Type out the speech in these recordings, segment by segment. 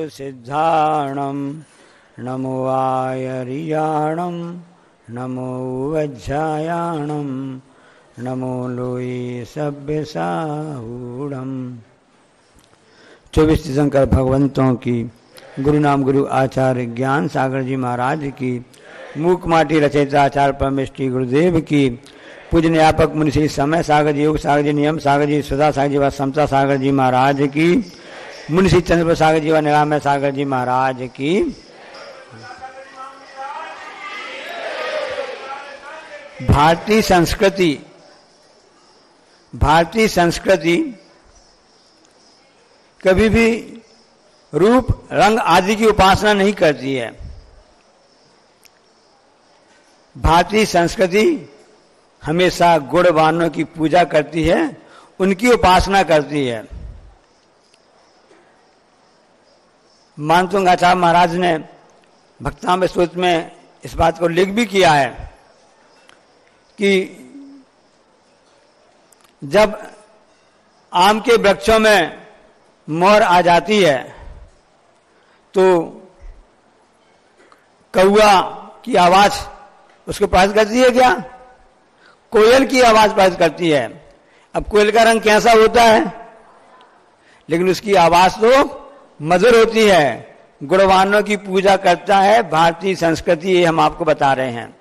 सिद्धाणं नमो आयर्याणं नमो वज्रायाणं नमो लोई सभ्यसाहूणं। 24 तीर्थंकर भगवंतों की, गुरु नाम गुरु आचार्य ज्ञान सागर जी महाराज की, मूक माटी रचयिता आचार्य परमेष्टि गुरुदेव की, पूजन्यापक मुनिश्री समय सागर जी, योग सागर जी, नियम सागर जी, सुधा सागर जी व समता सागर जी महाराज की, मुनिश्री चंद्रपुर सागर जी व निरामय सागर जी महाराज की। भारतीय संस्कृति कभी भी रूप रंग आदि की उपासना नहीं करती है। भारतीय संस्कृति हमेशा गुणवानों की पूजा करती है, उनकी उपासना करती है। मानतुंग आचार्य महाराज ने भक्तामृत स्तोत्र में इस बात को लिख भी किया है कि जब आम के वृक्षों में मोर आ जाती है तो कौआ की आवाज उसको प्रभावित करती है क्या? कोयल की आवाज प्रभावित करती है। अब कोयल का रंग कैसा होता है, लेकिन उसकी आवाज तो मधुर होती है। गुणवानों की पूजा करता है भारतीय संस्कृति, ये हम आपको बता रहे हैं।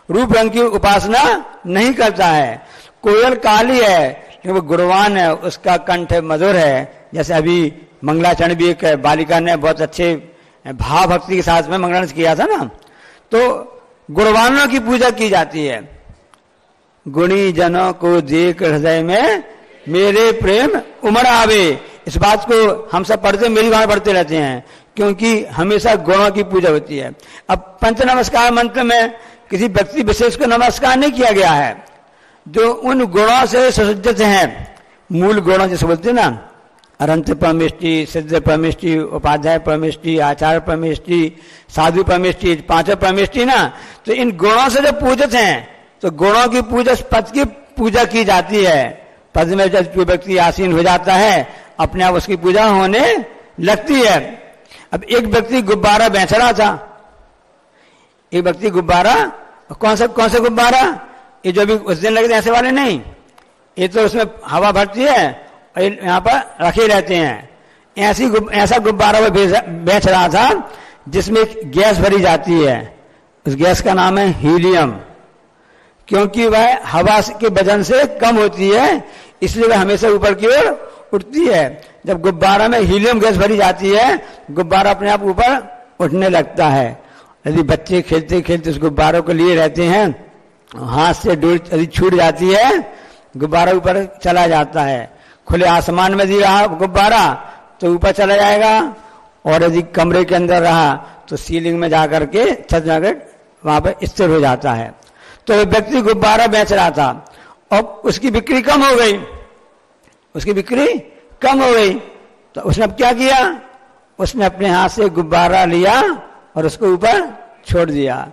रूप रंग की उपासना नहीं करता है। कोयल काली है लेकिन वो गुणवान है, उसका कंठ मधुर है। जैसे अभी मंगलाचरण भी एक बालिका ने बहुत अच्छे भाव भक्ति के साथ में मंगलाचरण किया था ना, तो गुणवानों की पूजा की जाती है। गुणी जनों को देख हृदय में मेरे प्रेम उमड़ आवे, इस बात को हम सब पढ़ते, मेरी बात पढ़ते रहते हैं, क्योंकि हमेशा गुणों की पूजा होती है। अब पंच नमस्कार मंत्र में किसी व्यक्ति विशेष को नमस्कार नहीं किया गया है, जो उन गुणों से सुसज्जित हैं, मूल गुणों जैसे बोलते हैं ना, अनंत परमेष्टि, सिद्ध परमेष्टि, उपाध्याय परमेष्टि, आचार्य परमेष्टि, साधु परमेष्टि, पांचों परमेष्टि ना, तो इन गुणों से जब पूजित हैं तो गुणों की पूजा, पद की पूजा की जाती है। पद में जब कोई व्यक्ति आसीन हो जाता है अपने आप उसकी पूजा होने लगती है। अब एक व्यक्ति गुब्बारा बेच रहा था, एक व्यक्ति गुब्बारा, कौन से गुब्बारा, ये जो भी उस दिन लगते ऐसे वाले नहीं, ये तो उसमें हवा भरती है और यहाँ पर रखे रहते हैं। ऐसा गुब्बारा वो बेच रहा था जिसमें गैस भरी जाती है। उस गैस का नाम है हीलियम, क्योंकि वह हवा के वजन से कम होती है, इसलिए वह हमेशा ऊपर की ओर उठती है। जब गुब्बारा में हीलियम गैस भरी जाती है, गुब्बारा अपने आप ऊपर उठने लगता है। यदि बच्चे खेलते खेलते उस गुब्बारों को लिए रहते हैं, हाथ से डोर यदि छूट जाती है, गुब्बारा ऊपर चला जाता है। खुले आसमान में दी रहा गुब्बारा तो ऊपर चला जाएगा, और यदि कमरे के अंदर रहा तो सीलिंग में जाकर के छत जाकर वहां पर स्थिर हो जाता है। तो व्यक्ति गुब्बारा बेच रहा था और उसकी बिक्री कम हो गई, तो उसने अब क्या किया, उसने अपने हाथ से गुब्बारा लिया और उसको ऊपर छोड़ दिया।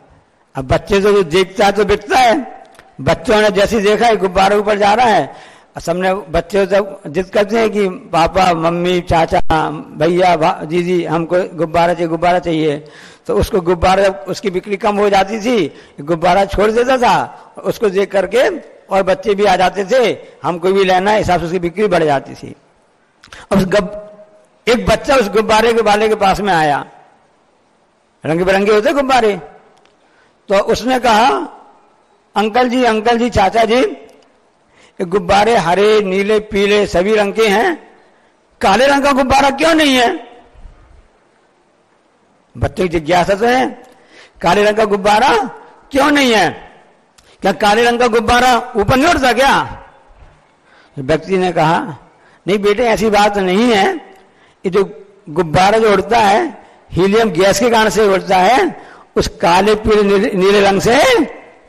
अब बच्चे तो जो देखता है तो बिकता है, बच्चों ने जैसे देखा है गुब्बारा ऊपर जा रहा है, सबने बच्चे तो जिद करते हैं कि पापा, मम्मी, चाचा, भैया, दीदी, हमको गुब्बारा चाहिए। तो उसको गुब्बारा, जब उसकी बिक्री कम हो जाती थी, गुब्बारा छोड़ देता था, उसको देख करके और बच्चे भी आ जाते थे, हमको भी लेना है, हिसाब से उसकी बिक्री बढ़ जाती थी। अब एक बच्चा उस गुब्बारे के वाले के पास में आया, रंग बिरंगे होते गुब्बारे, तो उसने कहा, अंकल जी, चाचा जी, गुब्बारे हरे, नीले, पीले सभी रंग के हैं, काले रंग का गुब्बारा क्यों नहीं है? बच्चे की जिज्ञासा तो है, काले रंग का गुब्बारा क्यों नहीं है? क्या काले रंग का गुब्बारा ऊपर नहीं उड़ता क्या? व्यक्ति ने कहा, नहीं बेटे, ऐसी बात नहीं है। ये जो गुब्बारा जो उड़ता है हीलियम गैस के कारण से उड़ता है, उस काले पीले नीले रंग से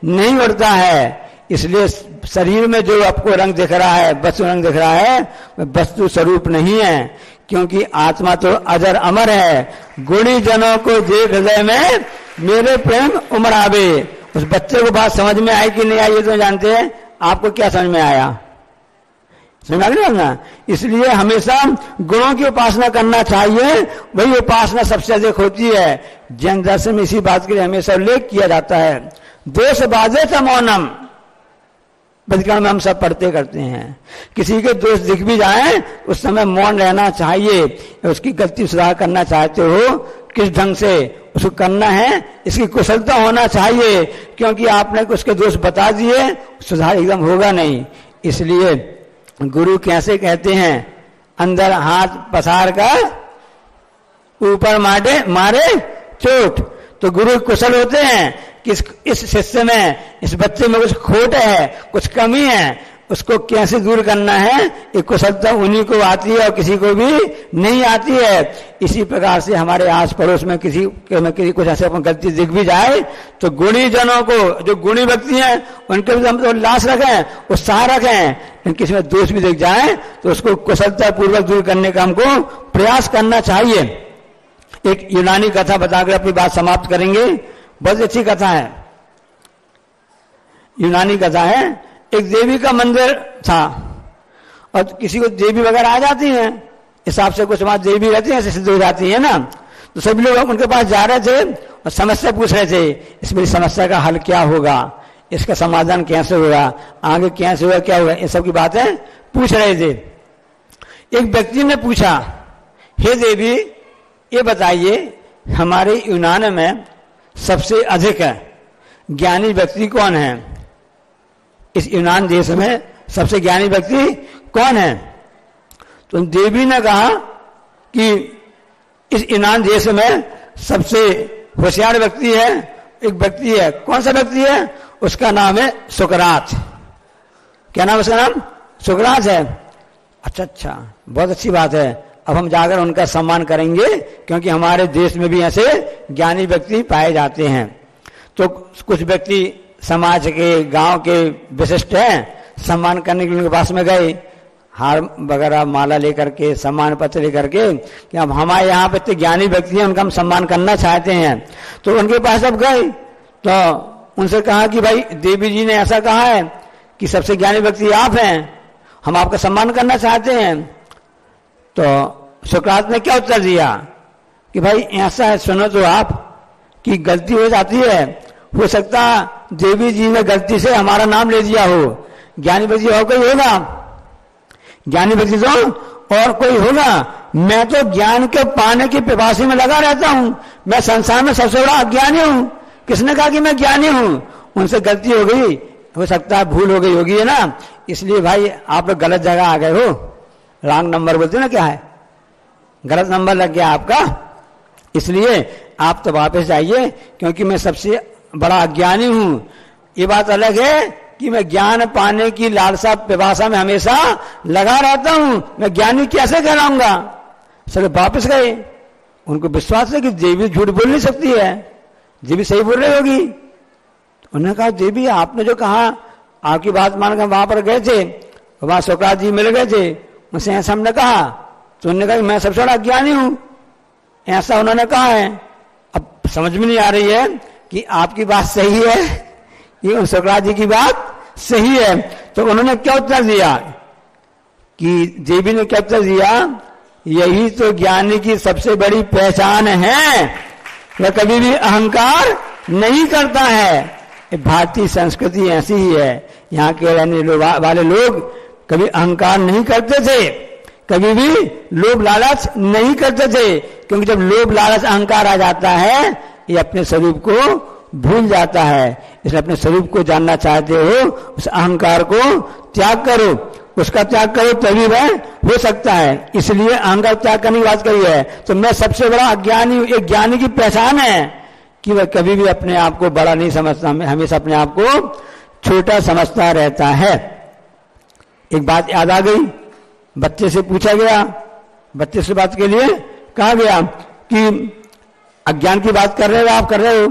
नहीं उड़ता है। इसलिए शरीर में जो आपको रंग दिख रहा है, वस्तु रंग दिख रहा है, वह वस्तु स्वरूप नहीं है, क्योंकि आत्मा तो अजर अमर है। गुणी जनों को देख हृदय में मेरे प्रेम उमड़ आवे। उस बच्चे को बात समझ में आई कि नहीं आई ये तो जानते हैं, आपको क्या समझ में आया? समझ ना। इसलिए हमेशा गुणों की उपासना करना चाहिए, वही उपासना सबसे अधिक होती है। जैन दर्शन में इसी बात के लिए हमेशा उल्लेख किया जाता है। दोष बाधे था मौनम, प्रतिक्रम में हम सब पढ़ते करते हैं। किसी के दोष दिख भी जाए उस समय मौन रहना चाहिए। उसकी गलती सुधार करना चाहते हो, किस ढंग से उसको करना है, इसकी कुशलता होना चाहिए, क्योंकि आपने उसके दोष बता दिए सुधार एकदम होगा नहीं। इसलिए गुरु कैसे कहते हैं, अंदर हाथ पसार कर ऊपर मारे चोट। तो गुरु कुशल होते हैं कि इस शिष्य में, इस बच्चे में कुछ खोट है, कुछ कमी है, उसको कैसे दूर करना है, ये कुशलता उन्हीं को आती है और किसी को भी नहीं आती है। इसी प्रकार से हमारे आस पड़ोस में किसी कुछ ऐसे अपन गलती दिख भी जाए तो गुणी जनों को, जो गुणी व्यक्ति हैं, उनके भी हम तो उल्लास रखें, उत्साह रखें, लेकिन किसी में दोष भी दिख जाए तो उसको कुशलता पूर्वक दूर करने का हमको प्रयास करना चाहिए। एक यूनानी कथा बताकर अपनी बात समाप्त करेंगे। बहुत अच्छी कथा है, यूनानी कथा है। एक देवी का मंदिर था और किसी को देवी वगैरह आ जाती हैं, हिसाब से कुछ वहां देवी रहती है, सिद्ध हो जाती है ना। तो सभी लोग उनके पास जा रहे थे और समस्या पूछ रहे थे, इस मेरी समस्या का हल क्या होगा, इसका समाधान कैसे होगा, आगे कैसे होगा, क्या होगा, ये सब की बातें पूछ रहे थे। एक व्यक्ति ने पूछा, हे देवी ये बताइए हमारे यूनान में सबसे अधिक ज्ञानी व्यक्ति कौन है, इस यूनान देश में सबसे ज्ञानी व्यक्ति कौन है। तो देवी ने कहा कि इस यूनान देश में सबसे होशियार व्यक्ति है, एक व्यक्ति है। कौन सा व्यक्ति है, उसका नाम है सुकरात। क्या नाम उसका नाम, सुकरात है। अच्छा, बहुत अच्छी बात है। अब हम जाकर उनका सम्मान करेंगे, क्योंकि हमारे देश में भी ऐसे ज्ञानी व्यक्ति पाए जाते हैं। तो कुछ व्यक्ति समाज के, गांव के विशिष्ट हैं, सम्मान करने के लिए उनके पास में गए, हार वगैरह माला लेकर के, सम्मान पत्र लेकर के, कि अब हमारे यहाँ पे इतने ज्ञानी व्यक्ति हैं, उनका हम सम्मान करना चाहते हैं। तो उनके पास अब गए तो उनसे कहा कि भाई देवी जी ने ऐसा कहा है कि सबसे ज्ञानी व्यक्ति आप हैं, हम आपका सम्मान करना चाहते हैं। तो सुकरात ने क्या उत्तर दिया कि भाई ऐसा है, सुनो तो आप, कि गलती हो जाती है, हो सकता देवी जी ने गलती से हमारा नाम ले दिया हो, ज्ञानी व्यक्ति और कोई होगा, ज्ञानी व्यक्ति तो और कोई होगा। मैं तो ज्ञान के पाने की पिपासी में लगा रहता हूं, मैं संसार में सबसे बड़ा अज्ञानी हूं। किसने कहा कि मैं ज्ञानी हूं, उनसे गलती हो गई, हो सकता है भूल हो गई होगी, है ना। इसलिए भाई आप लोग गलत जगह आ गए हो, रॉन्ग नंबर बोलते ना, क्या है, गलत नंबर लग गया आपका, इसलिए आप तो वापस जाइए, क्योंकि मैं सबसे बड़ा अज्ञानी हूं। ये बात अलग है कि मैं ज्ञान पाने की लालसा पिपासा में हमेशा लगा रहता हूं, मैं ज्ञानी कैसे कहलाऊंगा। सब वापस गए। उनको विश्वास है कि देवी झूठ बोल नहीं सकती है, देवी सही बोल रही होगी। उन्होंने कहा देवी आपने जो कहा, आपकी बात मानकर वहां पर गए थे, वहां सुकरात जी मिल गए थे, उनसे ऐसा हमने कहा, तो उन्होंने कहा मैं सबसे बड़ा अज्ञानी हूं, ऐसा उन्होंने कहा है। अब समझ में नहीं आ रही है कि आपकी बात सही है, ये सुकरात जी की बात सही है। तो उन्होंने क्या उत्तर दिया कि देवी ने क्या उत्तर दिया, यही तो ज्ञानी की सबसे बड़ी पहचान है, वह कभी भी अहंकार नहीं करता है। भारतीय संस्कृति ऐसी ही है, यहाँ के रहने वाले लोग कभी अहंकार नहीं करते थे, कभी भी लोभ लालच नहीं करते थे, क्योंकि जब लोभ लालच अहंकार आ जाता है, ये अपने स्वरूप को भूल जाता है। इसलिए अपने स्वरूप को जानना चाहते हो, उस अहंकार को त्याग करो, उसका त्याग करो, तभी वह हो सकता है। इसलिए अहंकार त्याग करने की बात कही है। तो मैं सबसे बड़ा अज्ञानी, एक ज्ञानी की पहचान है कि वह कभी भी अपने आप को बड़ा नहीं समझता, हमेशा अपने आप को छोटा समझता रहता है। एक बात याद आ गई, बच्चे से पूछा गया, बच्चे से बात के लिए कहा गया कि अज्ञान की बात कर रहे हो, आप कर रहे हो,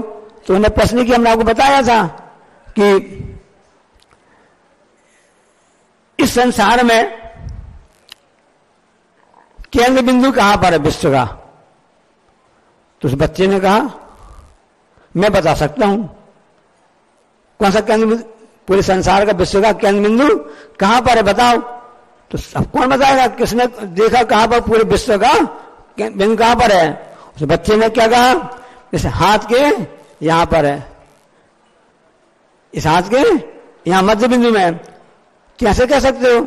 तो उन्हें प्रश्न की हमने आपको बताया था कि इस संसार में केंद्र बिंदु कहां पर है विश्व का। तो उस बच्चे ने कहा मैं बता सकता हूं, कौन सा केंद्र बिंदु, पूरे संसार का, विश्व का केंद्र बिंदु कहां पर है बताओ। तो सब कौन बताएगा किसने देखा कहां पर पूरे विश्व का बिंदु कहां पर है? उस बच्चे ने क्या कहा, इस हाथ के यहां पर है, इस हाथ के यहां मध्य बिंदु में, कैसे कह सकते हो?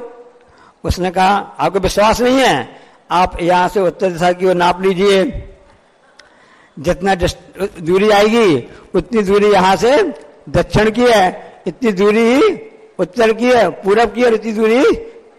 उसने कहा आपको विश्वास नहीं है, आप यहां से उत्तर दिशा की ओर नाप लीजिए, जितना दूरी आएगी उतनी दूरी यहां से दक्षिण की है, इतनी दूरी उत्तर की है, पूरब की, और इतनी दूरी,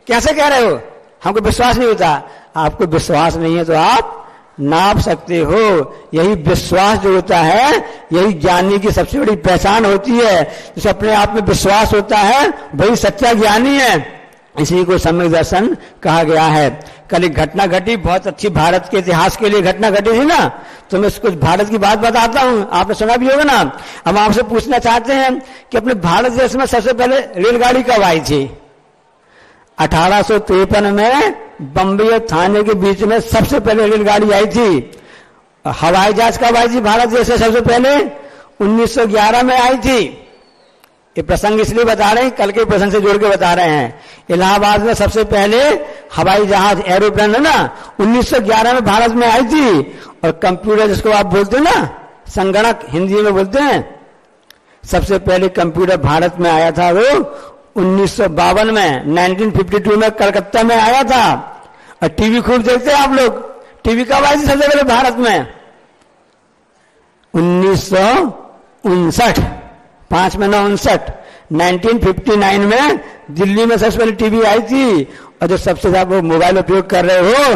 कैसे कह रहे हो? हमको विश्वास नहीं होता। आपको विश्वास नहीं है तो आप नाप सकते हो। यही विश्वास जो होता है, यही ज्ञानी की सबसे बड़ी पहचान होती है। जिसे अपने आप में विश्वास होता है वही सच्चा ज्ञानी है। इसी को सम्यक दर्शन कहा गया है। कल एक घटना घटी, बहुत अच्छी भारत के इतिहास के लिए घटना घटी थी ना, तो मैं कुछ भारत की बात बताता हूं, आपने सुना भी होगा ना। हम आपसे पूछना चाहते हैं कि अपने भारत देश में सबसे पहले रेलगाड़ी कब आई थी? 1853 में बम्बई और थाने के बीच में सबसे पहले रेलगाड़ी आई थी। हवाई जहाज कब आई थी भारत देश से सबसे पहले? 1911 में आई थी। ये प्रसंग इसलिए बता रहे हैं, कल के प्रसंग से जोड़ के बता रहे हैं। इलाहाबाद में सबसे पहले हवाई जहाज, एरोप्लेन है ना, 1911 में भारत में आई थी। और कंप्यूटर जिसको आप बोलते हैं ना, संगणक हिंदी में बोलते हैं, सबसे पहले कंप्यूटर भारत में आया था वो 1952 में, 1952 में कलकत्ता में आया था। और टीवी खूब देखते हैं आप लोग। टीवी कब आई थी सबसे पहले भारत में? 1959, 5 में 59, 1959 में दिल्ली में सबसे पहले टीवी आई थी। और जो सबसे ज्यादा मोबाइल उपयोग कर रहे हो,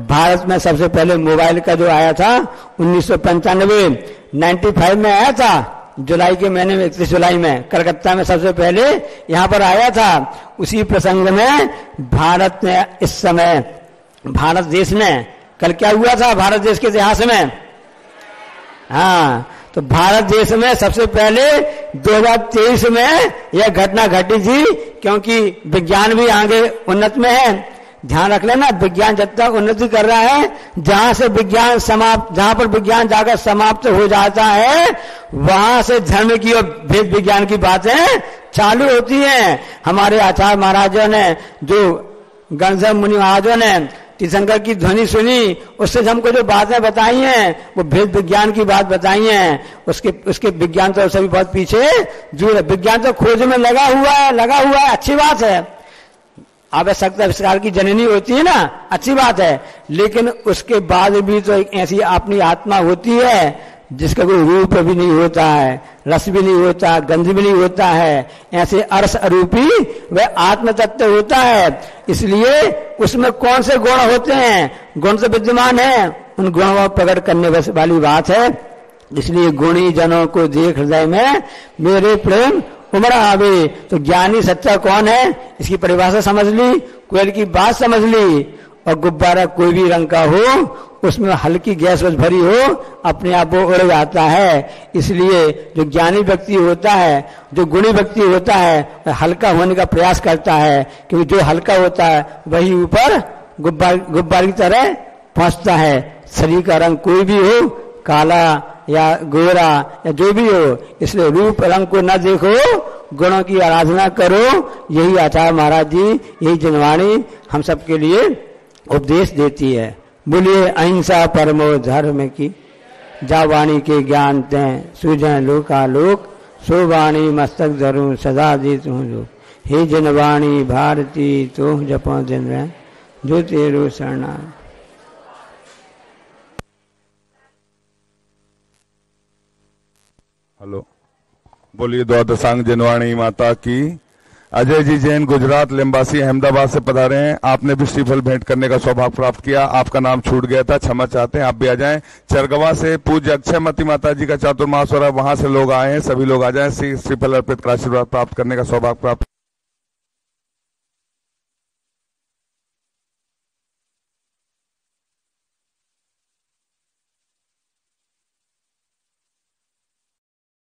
भारत में सबसे पहले मोबाइल का जो आया था 1995, 95 में आया था, जुलाई के महीने में, 31 जुलाई में कलकत्ता में सबसे पहले यहां पर आया था। उसी प्रसंग में भारत ने इस समय, भारत देश ने, कल क्या हुआ था भारत देश के इतिहास में? हाँ, तो भारत देश में सबसे पहले 2023 में यह घटना घटी थी। क्योंकि विज्ञान भी आगे उन्नत में है। ध्यान रख लेना, विज्ञान जब तक उन्नति कर रहा है, जहां से विज्ञान समाप्त, जहां पर विज्ञान जाकर समाप्त हो जाता है, वहां से धर्म की और भेद विज्ञान की बातें चालू होती हैं। हमारे आचार्य महाराजों ने, जो गणधर मुनि महाराजों ने तीर्थंकर की ध्वनि सुनी, उससे हमको जो बातें बताई हैं, वो भेद विज्ञान की बात बताई हैं। उसके विज्ञान तो सभी बहुत पीछे जुड़, विज्ञान तो खोज में लगा हुआ है, अच्छी बात है। आवश्यकता आविष्कार की जननी होती है ना, अच्छी बात है। लेकिन उसके बाद भी तो एक ऐसी अपनी आत्मा होती है जिसका कोई रूप भी नहीं होता है, रस भी नहीं होता, गंध भी नहीं होता है। ऐसे अर्श अरूपी वह आत्म तत्व होता है। इसलिए उसमें कौन से गुण होते हैं? गुण तो विद्यमान है, उन गुणों को प्रकट करने वाली बात है। इसलिए गुणी जनों को देख हृदय में मेरे प्रेम उमड़ा आवे। तो ज्ञानी सच्चा कौन है, इसकी परिभाषा समझ ली, कोयल की बात समझ ली। और गुब्बारा कोई भी रंग का हो, उसमें हल्की गैस बस भरी हो, अपने आप वो उड़ जाता है। इसलिए जो ज्ञानी व्यक्ति होता है, जो गुणी व्यक्ति होता है, हल्का होने का प्रयास करता है। क्योंकि जो हल्का होता है वही ऊपर गुब्बारे की तरह पहुंचता है। शरीर का रंग कोई भी हो, काला या गोरा या जो भी हो, इसलिए रूप रंग को न देखो, गुणों की आराधना करो। यही आचार्य महाराज जी, यही जनवाणी हम सबके लिए उपदेश देती है। बोलिए अहिंसा परमो धर्म की, जा वाणी के ज्ञान तैं सूझन लोकालोक, सो वाणी मस्तक धरूं सदा देत हूँ लोक। हे जनवाणी भारती तो जपो दिन रह, जो तेरो शरणा। हेलो, बोलिए द्वादशांग जनवाणी माता की। अजय जी जैन गुजरात लिम्बासी अहमदाबाद से पधारे हैं। आपने भी श्रीफल भेंट करने का सौभाग्य प्राप्त किया। आपका नाम छूट गया था, क्षमा चाहते हैं, आप भी आ जाएं। चरगवा से पूज्य अक्षयमती माता जी का चातुर्मास हो रहा है, वहां से लोग आए हैं, सभी लोग आ जाएं। श्रीफल अर्पित कर आशीर्वाद प्राप्त करने का सौभाग्य प्राप्त